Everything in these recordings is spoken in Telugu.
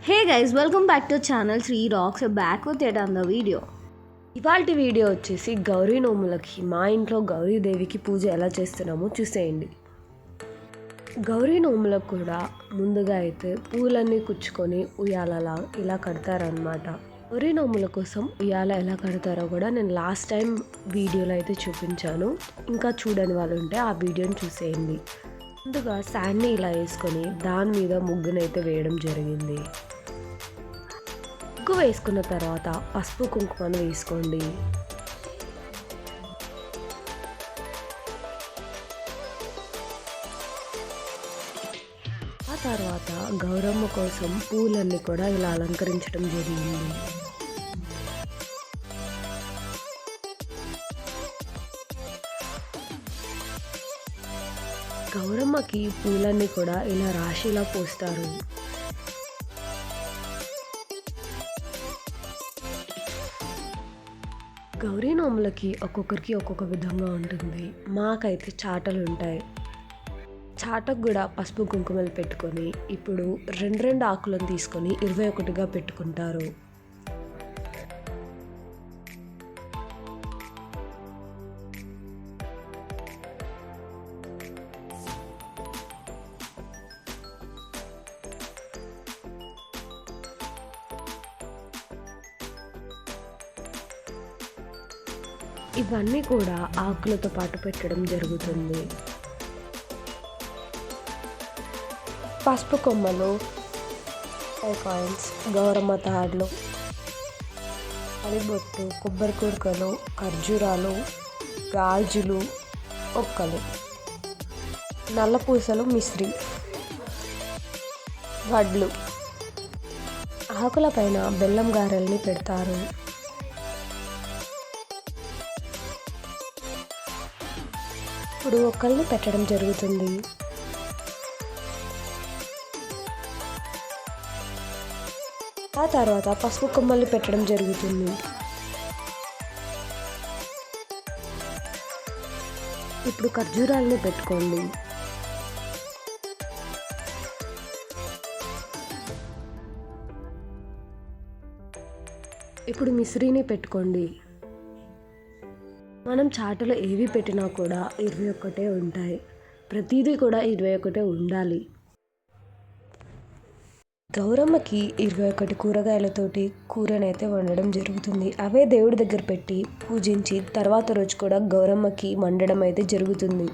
Hey guys, welcome back to channel Sri rocks back with yet another video. ఇవాల్టి వీడియో వచ్చేసి గౌరీ నోములకి మా ఇంట్లో గౌరీదేవికి పూజ ఎలా చేస్తున్నామో చూసేయండి. గౌరీ నోములకు కూడా ముందుగా అయితే పూలన్నీ కుచ్చుకొని ఉయ్యాలలా ఇలా కడతారనమాట. గౌరీ నోముల కోసం ఉయ్యాల ఎలా కడతారో కూడా నేను లాస్ట్ టైం వీడియోలో అయితే చూపించాను. ఇంకా చూడని వాళ్ళు ఉంటే ఆ వీడియోని చూసేయండి. ముందుగా శాండ్ని ఇలా వేసుకొని దాని మీద ముగ్గునైతే వేయడం జరిగింది. ముగ్గు వేసుకున్న తర్వాత పసుపు కుంకుమను వేసుకోండి. ఆ తర్వాత గౌరమ్మ కోసం పూలన్నీ కూడా ఇలా అలంకరించడం జరిగింది. గౌరమ్మకి పూలన్నీ కూడా ఇలా రాశిలా పోస్తారు. గౌరీ నోములకి ఒక్కొక్కరికి ఒక్కొక్క విధంగా ఉంటుంది. మాకైతే చాటలు ఉంటాయి. చాటకు కూడా పసుపు కుంకుమలు పెట్టుకొని ఇప్పుడు రెండు ఆకులను తీసుకొని 21గా పెట్టుకుంటారు. ఇవన్నీ కూడా ఆకులతో పాటు పెట్టడం జరుగుతుంది. పసుపు కొమ్మలు, కాయిన్స్, గౌరమ్మ తాడ్లు, అలిబొట్టు, కొబ్బరి కుడకలు, ఖర్జూరాలు, గాజులు, ఒక్కలు, నల్లపూసలు, మిశ్రి, వడ్లు, ఆకుల పైన బెల్లం గారెల్ని పెడతారు. ఇప్పుడు ఒక్కల్ని పెట్టడం జరుగుతుంది. ఆ తర్వాత పసుపు కొమ్మల్ని పెట్టడం జరుగుతుంది. ఇప్పుడు ఖర్జూరాలని పెట్టుకోండి. ఇప్పుడు మిశ్రీని పెట్టుకోండి. మనం చాటలో ఏవి పెట్టినా కూడా 21 ఉంటాయి. ప్రతిదీ కూడా 21 ఉండాలి. గౌరమ్మకి 21 కూరగాయలతోటి కూరనైతే వండడం జరుగుతుంది. అవే దేవుడి దగ్గర పెట్టి పూజించి తర్వాత రోజు కూడా గౌరమ్మకి వండడం అయితే జరుగుతుంది.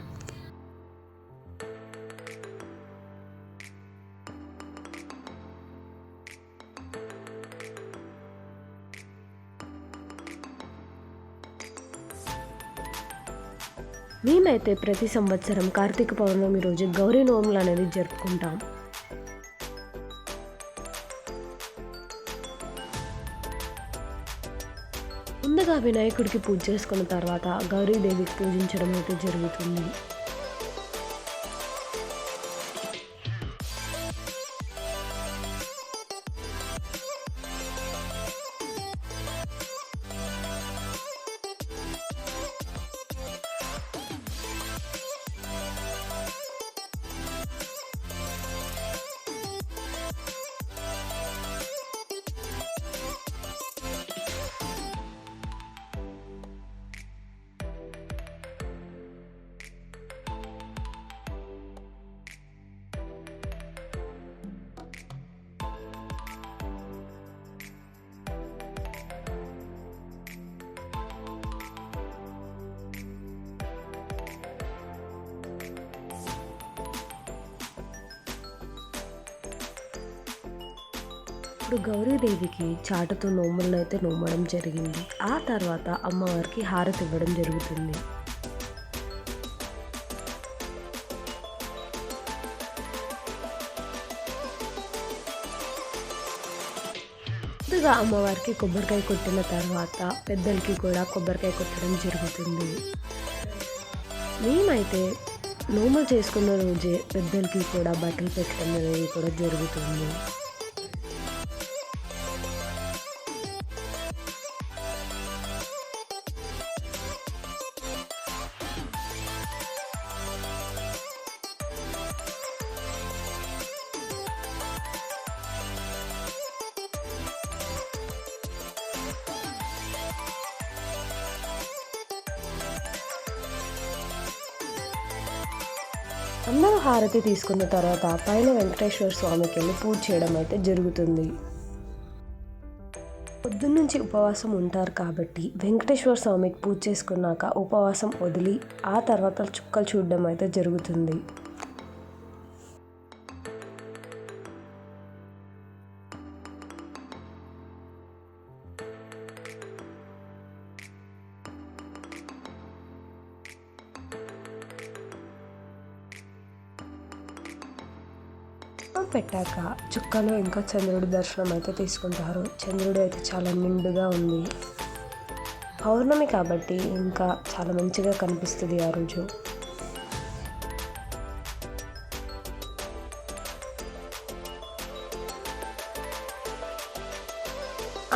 మేమైతే ప్రతి సంవత్సరం కార్తీక పౌర్ణమి రోజు గౌరీ నోములు అనేది జరుపుకుంటాం. ముందుగా వినాయకుడికి పూజ చేసుకున్న తర్వాత గౌరీదేవికి పూజించడం అయితే జరుగుతుంది. ఇప్పుడు గౌరీదేవికి చాటతో నోములను అయితే నోమడం జరిగింది. ఆ తర్వాత అమ్మవారికి హారతి ఇవ్వడం జరుగుతుంది. ముందుగా అమ్మవారికి కొబ్బరికాయ కొట్టిన తర్వాత పెద్దలకి కూడా కొబ్బరికాయ కొట్టడం జరుగుతుంది. మేమైతే నోములు చేసుకున్న రోజే పెద్దలకి కూడా బట్టలు పెట్టడం అనేది కూడా జరుగుతుంది. అందరూ హారతి తీసుకున్న తర్వాత పైన వెంకటేశ్వర స్వామికి వెళ్ళి పూజ చేయడం అయితే జరుగుతుంది. పొద్దున్నుంచి ఉపవాసం ఉంటారు కాబట్టి వెంకటేశ్వర స్వామికి పూజ చేసుకున్నాక ఉపవాసం వదిలి ఆ తర్వాత చుక్కలు చూడడం అయితే జరుగుతుంది. పెట్టాక చుక్కలు ఇంకా చంద్రుడి దర్శనం అయితే తీసుకుంటారు. చంద్రుడు అయితే చాలా నిండుగా ఉంది. పౌర్ణమి కాబట్టి ఇంకా చాలా మంచిగా కనిపిస్తుంది ఆ రోజు.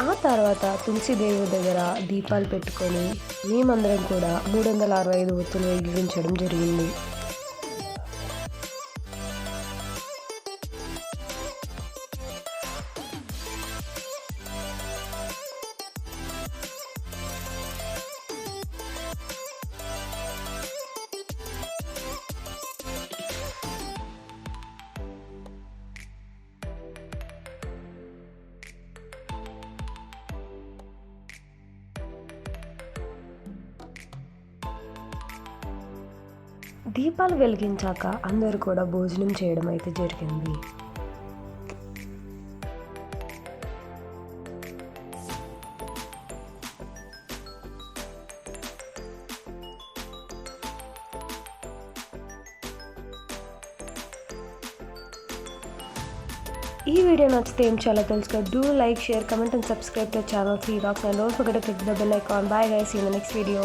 ఆ తర్వాత తులసిదేవి దగ్గర దీపాలు పెట్టుకొని మేమందరం కూడా 365 ఒత్తులు వెలిగించడం జరిగింది. దీపాలు వెలిగించాక అందరూ కూడా భోజనం చేయడం అయితే జరిగింది. ఈ వీడియో నచ్చితే ఏం చేయాలో తెలుసుకో. Do like, share, comment and subscribe to channel 3 Rocks and don't forget to click the bell icon. Bye guys, see you in the next video.